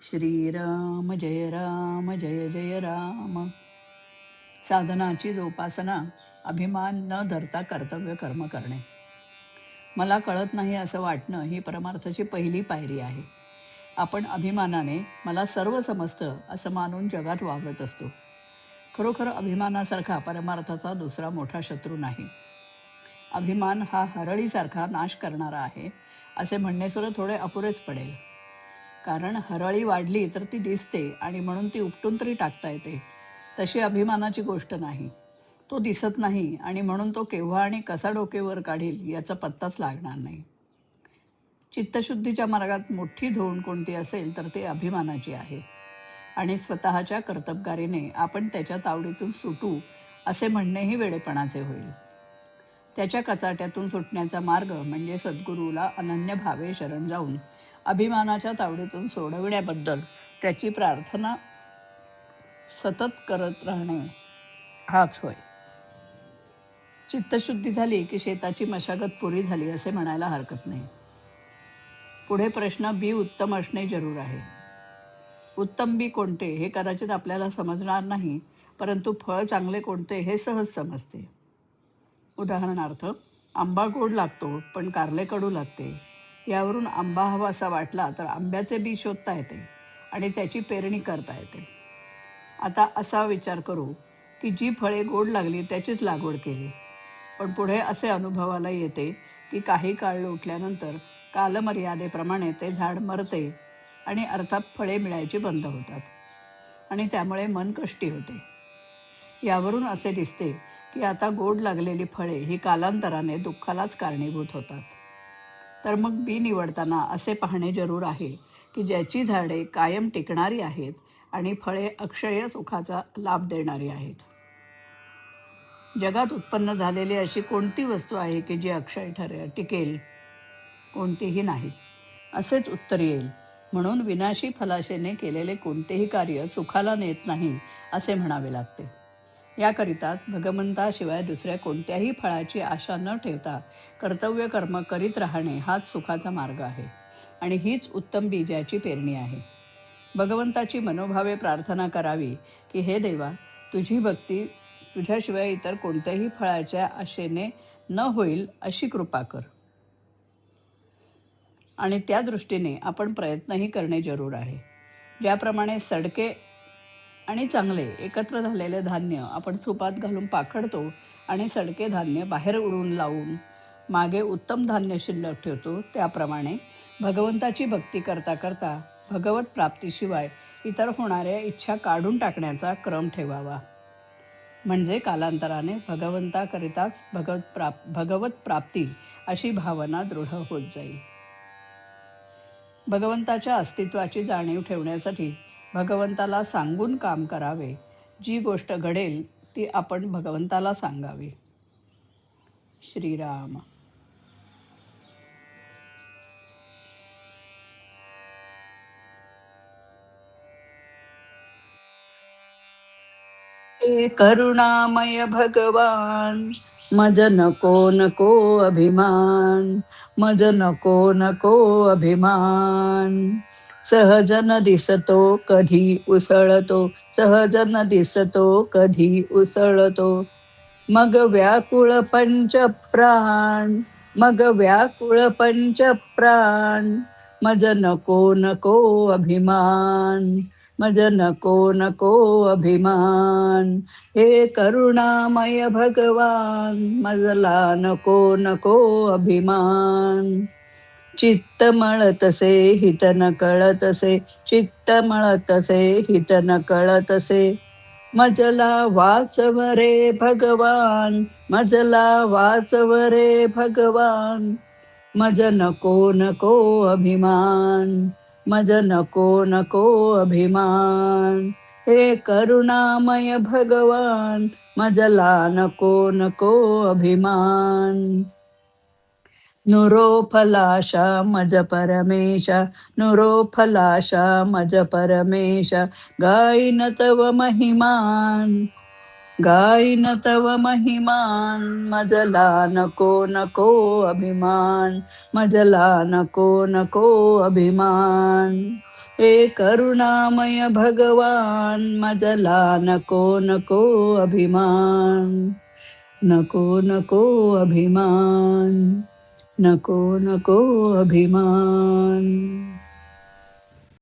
श्रीराम जय जय राम. साधनाची जोपासना, अभिमान न धरता कर्तव्य कर्म करणे. मला कळत नाही असं वाटणं ही परमार्थाची पहिली पायरी आहे. आपण अभिमानाने मला सर्व समजतं असं मानून जगात वावरत असतो. खरोखर अभिमानासारखा परमार्थाचा दुसरा मोठा शत्रू नाही. अभिमान हा हरळीसारखा नाश करणारा आहे असे म्हणणे सुद्धा थोडे अपुरेच पडेल. कारण हरळी वाढली तर ती दिसते आणि म्हणून ती उपटून तरी टाकता येते. तशी अभिमानाची गोष्ट नाही. तो दिसत नाही आणि म्हणून तो केव्हा आणि कसा डोकेवर काढील याचा पत्ताच लागणार नाही. चित्तशुद्धीच्या मार्गात मोठी धोण कोणती असेल तर ती अभिमानाची आहे. आणि स्वतःच्या कर्तबगारीने आपण त्याच्या तावडीतून सुटू असे म्हणणेही वेडेपणाचे होईल. त्याच्या कचाट्यातून सुटण्याचा मार्ग म्हणजे सद्गुरूला अनन्य भावे शरण जाऊन अभिमानाच्या तावडीतून सोडविण्याबद्दल त्याची प्रार्थना सतत करत राहणे हाच होय. चित्तशुद्धी झाली की शेताची मशागत पुरी झाली असे म्हणायला हरकत नाही. पुढे प्रश्न बी उत्तम असणे जरूर आहे. उत्तम बी कोणते हे कदाचित आपल्याला समजणार नाही, परंतु फळ चांगले कोणते हे सहज समजते. उदाहरणार्थ, आंबा गोड लागतो पण कारले कडू लागते. यावरून आंबा हवा असा वाटला तर आंब्याचे बी शोधता येते आणि त्याची पेरणी करता येते. आता असा विचार करू की जी फळे गोड लागली त्याचीच लागवड केली, पण पुढे असे अनुभवाला येते की काही काळ लोटल्यानंतर कालमर्यादेप्रमाणे ते झाड मरते आणि अर्थात फळे मिळायची बंद होतात आणि त्यामुळे मन कष्टी होते. यावरून असे दिसते की आता गोड लागलेली फळे ही कालांतराने दुःखालाच कारणीभूत होतात. तर मग बी निवडताना असे पाहणे जरूर आहे की ज्याची झाडे कायम टिकणारी आहेत आणि फळे अक्षय सुखाचा लाभ देणारी आहेत. जगात उत्पन्न झालेली अशी कोणती वस्तू आहे की जी अक्षय टिकेल? कोणतीही नाही असेच उत्तर येईल. म्हणून विनाशी फलाशेने केलेले कोणतेही कार्य सुखाला नेत नाही असे म्हणावे लागते. याकरिताच भगवंताशिवाय दुसऱ्या कोणत्याही फळाची आशा न ठेवता कर्तव्य कर्म करीत राहणे हाच सुखाचा मार्ग आहे आणि हीच उत्तम बीजाची पेरणी आहे. भगवंताची मनोभावे प्रार्थना करावी की हे देवा, तुझी भक्ती तुझ्याशिवाय इतर कोणत्याही फळाच्या आशेने न होईल अशी कृपा कर. आणि त्या दृष्टीने आपण प्रयत्नही करणे जरूर आहे. ज्याप्रमाणे सडके आणि चांगले एकत्र झालेले धान्य आपण तुपात घालून पाखडतो आणि सडके धान्य बाहेर उडून लावून मागे उत्तम धान्य शिल्लक ठेवतो, त्याप्रमाणे भगवंताची भक्ती करता करता भगवत प्राप्तीशिवाय इतर होणाऱ्या इच्छा काढून टाकण्याचा क्रम ठेवावा. म्हणजे कालांतराने भगवंताकरिताच भगवत प्राप्ती अशी भावना दृढ होत जाईल. भगवंताच्या अस्तित्वाची जाणीव ठेवण्यासाठी भगवंताला सांगून काम करावे. जी गोष्ट घडेल ती आपण भगवंताला सांगावी. श्रीराम. हे करुणामय भगवान, मज नको नको अभिमान, मज नको नको अभिमान. सहजन दिसतो कधी उसळतो, सहजन दिसतो कधी उसळतो. मग व्याकुळ पंच प्राण, मग व्याकुळ पंच प्राण. मज नको नको अभिमान, मज नको नको अभिमान. हे करुणामय भगवान, मजला नको नको अभिमान. चित्त मळतसे हित न कळतसे, चित्त मळतसे हित न कळतसे. मजला वाचव रे भगवान, मजला वाचव रे भगवान. मज नको नको अभिमान, मज नको नको अभिमान. हे करुणामय भगवान, मजला नको नको अभिमान. नुरो फलाशा मज परमेश, नुरो फलाशा मज परमेश. गायीन तव महिमान, गाईन तव महिमान, मजला नको नको अभिमान, मजला नको नको अभिमान. हे करुणामय भगवान, मजला नको नको अभिमान, नको नको अभिमान, नको नको अभिमान.